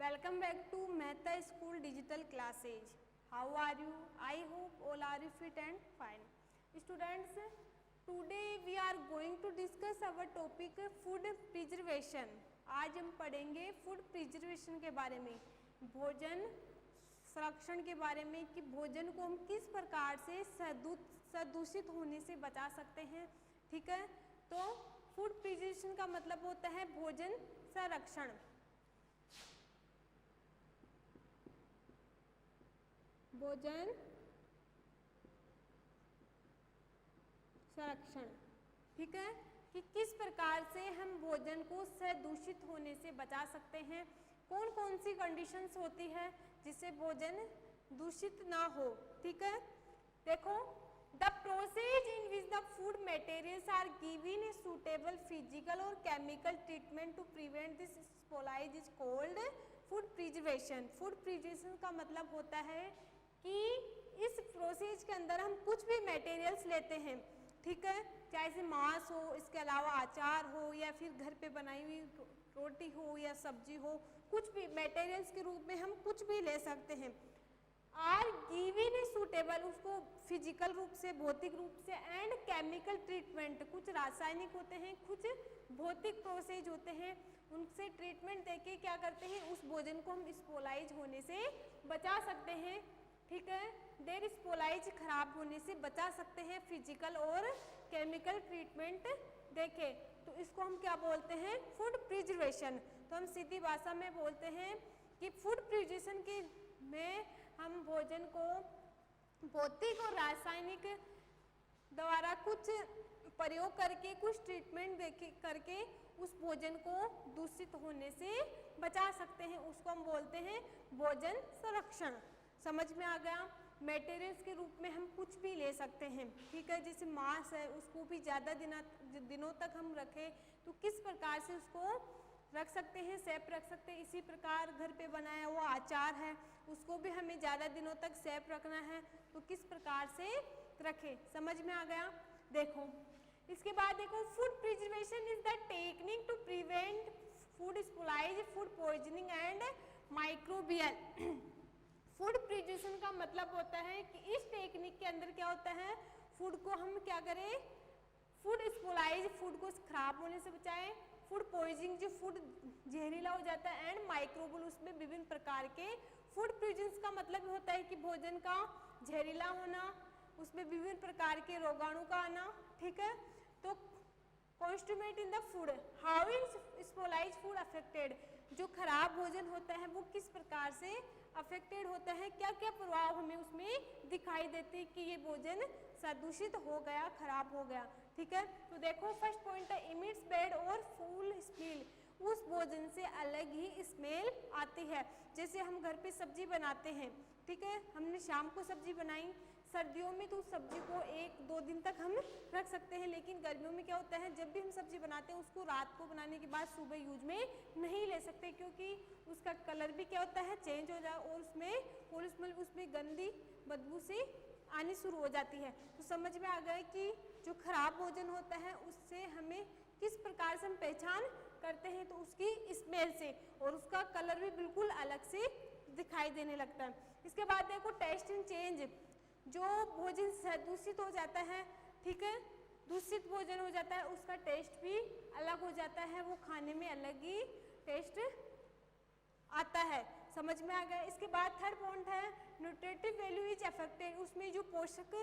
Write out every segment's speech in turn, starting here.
Welcome back to Mehta School Digital Classes. How are you? I hope all are fit and fine. Students, today we are going to discuss our topic food preservation. आज हम पढ़ेंगे food preservation के बारे में, भोजन संरक्षण के बारे में कि भोजन को हम किस प्रकार से प्रदूषित होने से बचा सकते हैं। ठीक है, तो फूड प्रिजर्वेशन का मतलब होता है भोजन संरक्षण। भोजन संरक्षण, ठीक है, कि किस प्रकार से हम भोजन को प्रदूषित होने से बचा सकते हैं, कौन कौन सी कंडीशंस होती है जिससे भोजन दूषित ना हो। ठीक है, देखो, the process in which the food materials are given a suitable physical और chemical treatment to prevent this spoilage is called food preservation. Food preservation का मतलब होता है कि इस प्रोसेस के अंदर हम कुछ भी मटेरियल्स लेते हैं, ठीक है, चाहे से मांस हो, इसके अलावा अचार हो, या फिर घर पे बनाई हुई रोटी हो या सब्जी हो, कुछ भी मटेरियल्स के रूप में हम कुछ भी ले सकते हैं। आर गिवन ए सुटेबल, उसको फिजिकल रूप से, भौतिक रूप से, एंड केमिकल ट्रीटमेंट, कुछ रासायनिक होते हैं, कुछ भौतिक प्रोसेस होते हैं, उनसे ट्रीटमेंट देके क्या करते हैं, उस भोजन को हम स्पॉइलाइज होने से बचा सकते हैं। ठीक है, देर स्पॉइलाइज खराब होने से बचा सकते हैं फिजिकल और केमिकल ट्रीटमेंट देखे, तो इसको हम क्या बोलते हैं, फूड प्रिजर्वेशन। तो हम सीधी भाषा में बोलते हैं कि फूड प्रिजर्वेशन के में हम भोजन को भौतिक और रासायनिक द्वारा कुछ प्रयोग करके, कुछ ट्रीटमेंट देके करके उस भोजन को दूषित होने से बचा सकते हैं, उसको हम बोलते हैं भोजन संरक्षण। समझ में आ गया। मटेरियल्स के रूप में हम कुछ भी ले सकते हैं, ठीक है, जैसे मांस है, उसको भी ज़्यादा दिनों तक हम रखें तो किस प्रकार से उसको रख सकते हैं, सेफ रख सकते हैं। इसी प्रकार घर पे बनाया हुआ अचार है, उसको भी हमें ज़्यादा दिनों तक सेफ रखना है तो किस प्रकार से रखें। समझ में आ गया। देखो, इसके बाद देखो, food preservation is the technique to prevent food spoilage, food poisoning and microbial. Food preservation का मतलब होता है कि इस टेक्निक के अंदर क्या होता है, फूड को हम क्या करें, फूड स्पॉइलेज, फूड को खराब होने से बचाएं, फूड पॉइजनिंग, जो फूड जहरीला हो जाता है, एंड माइक्रोबियल, उसमें विभिन्न प्रकार के फूड प्रिजर्वेशन का मतलब होता है कि भोजन का जहरीला होना, उसमें विभिन्न प्रकार के रोगाणु का आना। ठीक है, तो कॉन्स्टूमेट in the food, how is spoilage food affected, जो खराब भोजन होता है वो किस प्रकार से अफेक्टेड होता है, क्या क्या प्रभाव हमें उसमें दिखाई देते हैं कि ये भोजन प्रदूषित हो गया, खराब हो गया। ठीक है, तो देखो, फर्स्ट पॉइंट है इमिट्स बैड और फूल स्मेल, उस भोजन से अलग ही स्मेल आती है। जैसे हम घर पे सब्जी बनाते हैं, ठीक है, हमने शाम को सब्जी बनाई, सर्दियों में तो उस सब्जी को 1-2 दिन तक हम रख सकते हैं, लेकिन गर्मियों में क्या होता है, जब भी हम सब्जी बनाते हैं उसको रात को बनाने के बाद सुबह यूज में नहीं ले सकते, क्योंकि उसका कलर भी क्या होता है, चेंज हो जाए और उसमें गंदी बदबू से आनी शुरू हो जाती है। तो समझ में आ गया कि जो खराब भोजन होता है उससे हमें किस प्रकार से हम पहचान करते हैं, तो उसकी स्मेल से, और उसका कलर भी बिल्कुल अलग से दिखाई देने लगता है। इसके बाद देखो, टेस्ट एंड चेंज, जो भोजन दूषित हो जाता है, ठीक है, दूषित भोजन हो जाता है, उसका टेस्ट भी अलग हो जाता है, वो खाने में अलग ही टेस्ट आता है। समझ में आ गया। इसके बाद थर्ड पॉइंट है न्यूट्रिटिव वैल्यू इज अफेक्टेड, उसमें जो पोषक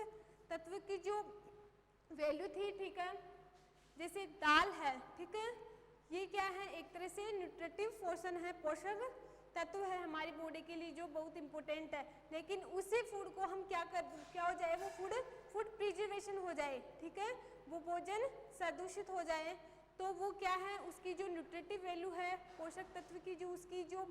तत्व की जो वैल्यू थी, ठीक है, जैसे दाल है, ठीक है, ये क्या है, एक तरह से न्यूट्रिटिव पोर्शन है, पोषक तत्व है हमारी बॉडी के लिए जो बहुत इंपॉर्टेंट है, लेकिन उसी फूड को हम क्या हो जाए, वो फूड प्रिजर्वेशन हो जाए, ठीक है, वो भोजन प्रदूषित हो जाए, तो वो क्या है, उसकी जो न्यूट्रिटिव वैल्यू है, पोषक तत्व की जो उसकी जो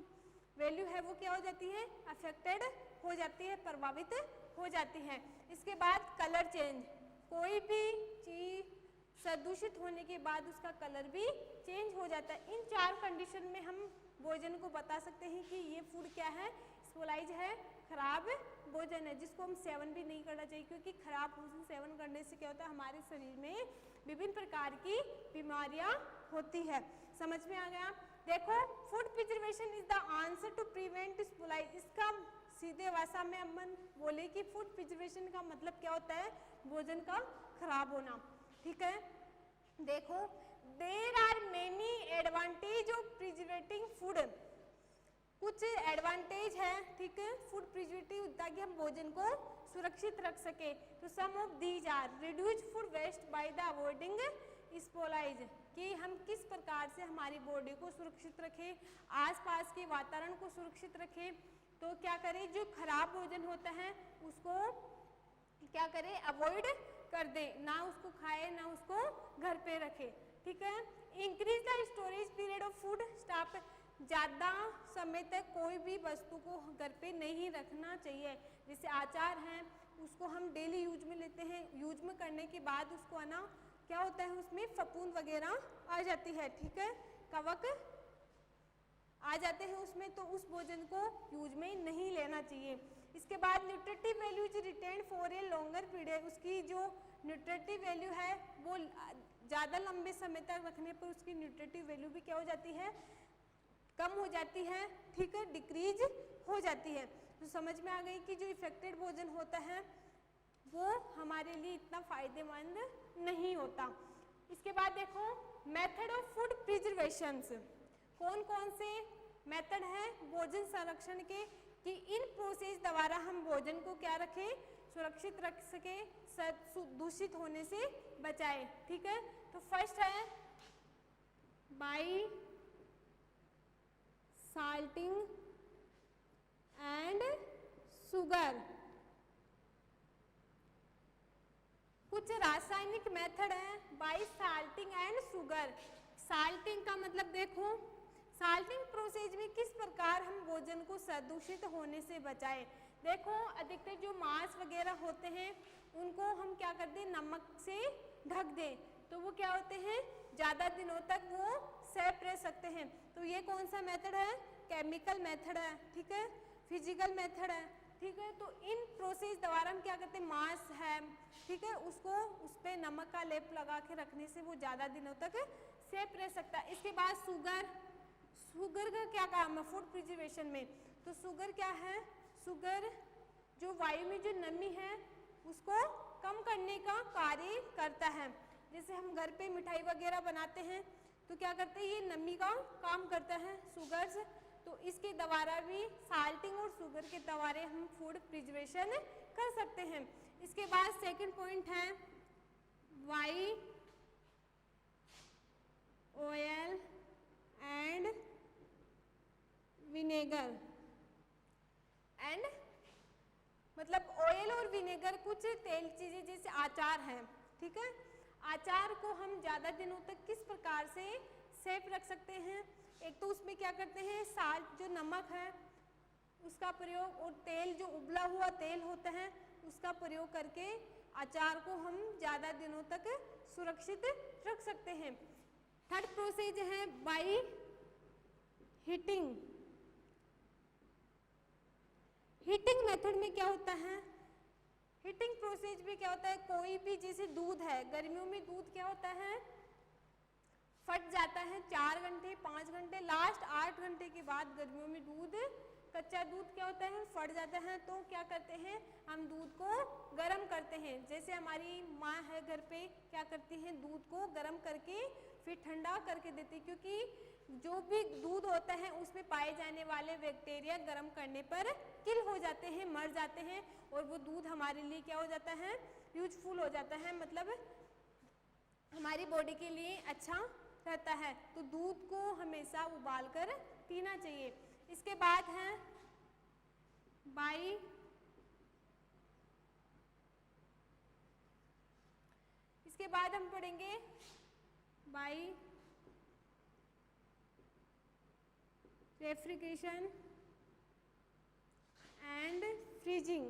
वैल्यू है, वो क्या हो जाती है, अफेक्टेड हो जाती है, प्रभावित हो जाती है। इसके बाद कलर चेंज, कोई भी चीज प्रदूषित होने के बाद उसका कलर भी चेंज हो जाता है। इन 4 कंडीशन में हम भोजन को बता सकते हैं कि ये फूड क्या है, स्पॉइलाइज है, खराब भोजन है, जिसको हम सेवन भी नहीं करना चाहिए, क्योंकि खराब भोजन सेवन करने से क्या होता है, हमारे शरीर में विभिन्न प्रकार की बीमारियां होती है। समझ में आ गया। देखो food preservation is the answer to prevent spoil. इसका सीधे भाषा में अपन बोले कि फूड प्रिजर्वेशन का मतलब क्या होता है, भोजन का खराब होना। ठीक है, देखो there are many advantage of preserving food. कुछ एडवांटेज है, ठीक है, फूड प्रिजर्वेटिव, ताकि हम भोजन को सुरक्षित रख सके। तो some of these are reduce food waste by the avoiding spoilage, कि हम किस प्रकार से हमारी बॉडी को सुरक्षित रखें, आसपास के वातावरण को सुरक्षित रखें। तो क्या करें, जो खराब भोजन होता है उसको क्या करें, अवॉइड कर दे, ना उसको खाए ना उसको घर पे रखे। ठीक है, increase the storage period of food stock. ज़्यादा समय तक कोई भी वस्तु को घर पे नहीं रखना चाहिए। जैसे अचार है, उसको हम डेली यूज में लेते हैं, यूज में करने के बाद उसको आना क्या होता है, उसमें फफूंद वगैरह आ जाती है। ठीक है, कवक आ जाते हैं उसमें, तो उस भोजन को यूज में नहीं लेना चाहिए। इसके बाद nutritive value is retain for a longer period. उसकी जो न्यूट्रिटिव वैल्यू है वो ज़्यादा लंबे समय तक रखने पर उसकी न्यूट्रिटिव वैल्यू भी क्या हो जाती है, कम हो जाती है। ठीक है, डिक्रीज हो जाती है। तो समझ में आ गई कि जो इफेक्टेड भोजन होता है वो हमारे लिए इतना फायदेमंद नहीं होता। इसके बाद देखो मेथड ऑफ फूड प्रिजर्वेशन, कौन कौन से मेथड है भोजन संरक्षण के, कि इन प्रोसेस द्वारा हम भोजन को क्या रखें, सुरक्षित रख सके, दूषित होने से बचाए। ठीक है, तो फर्स्ट है बाई साल्टिंग एंड शुगर। कुछ रासायनिक मेथड है by salting and sugar. Salting का मतलब देखो, साल्टिंग प्रोसेस में किस प्रकार हम भोजन को दूषित होने से बचाएं। देखो अधिकतर जो मांस वगैरह होते हैं उनको हम क्या कर दें, नमक से ढक दें, तो वो क्या होते हैं, ज़्यादा दिनों तक वो सेफ रह सकते हैं। तो ये कौन सा मेथड है, केमिकल मेथड है। ठीक है, फिजिकल मेथड है। ठीक है, तो इन प्रोसेस द्वारा हम क्या करते हैं, मांस है, ठीक है, उसको उस पर नमक का लेप लगा के रखने से वो ज़्यादा दिनों तक सेफ रह सकता है। इसके बाद शुगर, शुगर का क्या काम है फूड प्रिजर्वेशन में, तो शुगर क्या है, शुगर जो वायु में जो नमी है उसको कम करने का कार्य करता है। जैसे हम घर पे मिठाई वगैरह बनाते हैं तो क्या करते हैं, ये नमी का काम करता है शुगर्स। तो इसके द्वारा भी साल्टिंग और शुगर के द्वारा हम फूड प्रिजर्वेशन कर सकते हैं। इसके बाद सेकंड पॉइंट है why oil and vinegar. And मतलब ऑयल और विनेगर कुछ तेल चीजें जैसे अचार है। ठीक है, अचार को हम ज़्यादा दिनों तक किस प्रकार से सेफ रख सकते हैं, एक तो उसमें क्या करते हैं, साल्ट जो नमक है उसका प्रयोग, और तेल जो उबला हुआ तेल होता है उसका प्रयोग करके अचार को हम ज़्यादा दिनों तक सुरक्षित रख सकते हैं। थर्ड प्रोसेस है बाई हीटिंग। हीटिंग मेथड में क्या होता है, हीटिंग प्रोसेस में क्या होता है, कोई भी जैसे दूध है, गर्मियों में दूध क्या होता है, फट जाता है 4 घंटे 5 घंटे, लास्ट 8 घंटे के बाद गर्मियों में दूध, कच्चा दूध क्या होता है, फट जाता है। तो क्या करते हैं, हम दूध को गर्म करते हैं। जैसे हमारी माँ है घर पे क्या करती हैं, दूध को गर्म करके फिर ठंडा करके देती, क्योंकि जो भी दूध होता है उसमें पाए जाने वाले बैक्टीरिया गर्म करने पर किल हो जाते हैं, मर जाते हैं, और वो दूध हमारे लिए क्या हो जाता है, यूजफुल हो जाता है, मतलब हमारी बॉडी के लिए अच्छा रहता है। तो दूध को हमेशा उबाल कर पीना चाहिए। इसके बाद है बाई इसके बाद हम पढ़ेंगे बाई रेफ्रिजरेशन एंड फ्रीजिंग।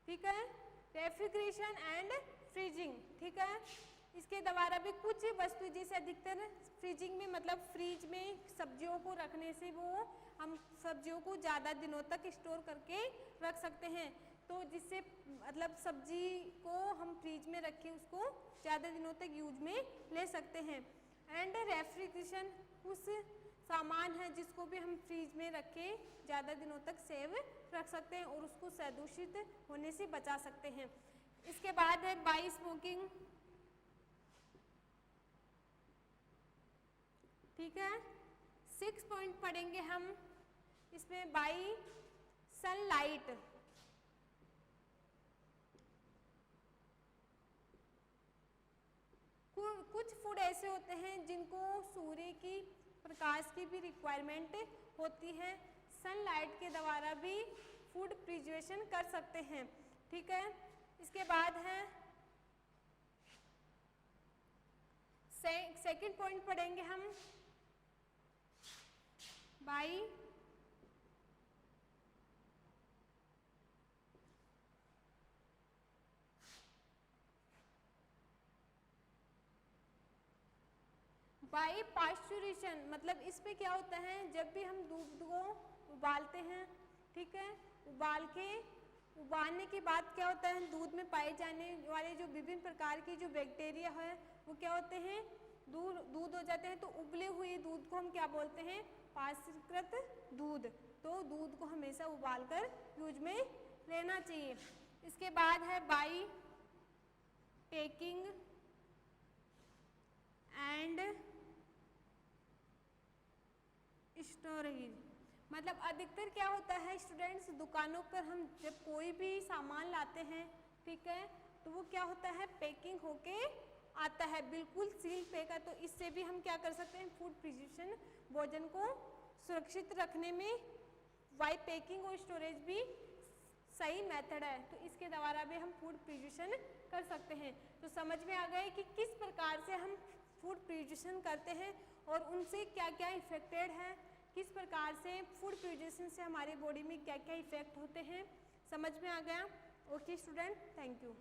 ठीक है, रेफ्रिजरेशन एंड फ्रीजिंग। ठीक है, इसके द्वारा भी कुछ वस्तु जैसे अधिकतर फ्रीजिंग में मतलब फ्रीज में सब्जियों को रखने से वो हम सब्जियों को ज़्यादा दिनों तक स्टोर करके रख सकते हैं। तो जिससे मतलब सब्जी को हम फ्रीज में रख के उसको ज़्यादा दिनों तक यूज में ले सकते हैं। एंड रेफ्रिजरेशन उस सामान है जिसको भी हम फ्रीज में रख के ज़्यादा दिनों तक सेव रख सकते हैं और उसको दूषित होने से बचा सकते हैं। इसके बाद है बाई स्मोकिंग, ठीक है। 6 पॉइंट पढ़ेंगे हम इसमें। बाई सनलाइट, कुछ फूड ऐसे होते हैं जिनको सूर्य की प्रकाश की भी रिक्वायरमेंट होती है। सनलाइट के द्वारा भी फूड प्रिजर्वेशन कर सकते हैं, ठीक है। इसके बाद है सेकंड पॉइंट पढ़ेंगे हम बाई पास्चुरेशन, मतलब इसमें क्या होता है, जब भी हम दूध को उबालते हैं, ठीक है, उबालने के बाद क्या होता है, दूध में पाए जाने वाले जो विभिन्न प्रकार की जो बैक्टीरिया है वो क्या होते हैं, दूध हो जाते हैं। तो उबले हुए दूध को हम क्या बोलते हैं, पास्चुरित दूध। तो दूध को हमेशा उबालकर यूज में लेना चाहिए। इसके बाद है बाई पेकिंग एंड स्टोरेज, मतलब अधिकतर क्या होता है स्टूडेंट्स, दुकानों पर हम जब कोई भी सामान लाते हैं, ठीक है, तो वो क्या होता है, पैकिंग होके आता है, बिल्कुल सील पैक है। तो इससे भी हम क्या कर सकते हैं, फूड प्रिजर्वेशन, भोजन को सुरक्षित रखने में बाई पैकिंग और स्टोरेज भी सही मेथड है। तो इसके द्वारा भी हम फूड प्रिजर्वेशन कर सकते हैं। तो समझ में आ गए कि किस प्रकार से हम फूड प्रिजर्वेशन करते हैं और उनसे क्या क्या इफेक्टेड है, किस प्रकार से फूड प्रिजर्वेशन से हमारी बॉडी में क्या क्या इफेक्ट होते हैं। समझ में आ गया? Okay student, thank you.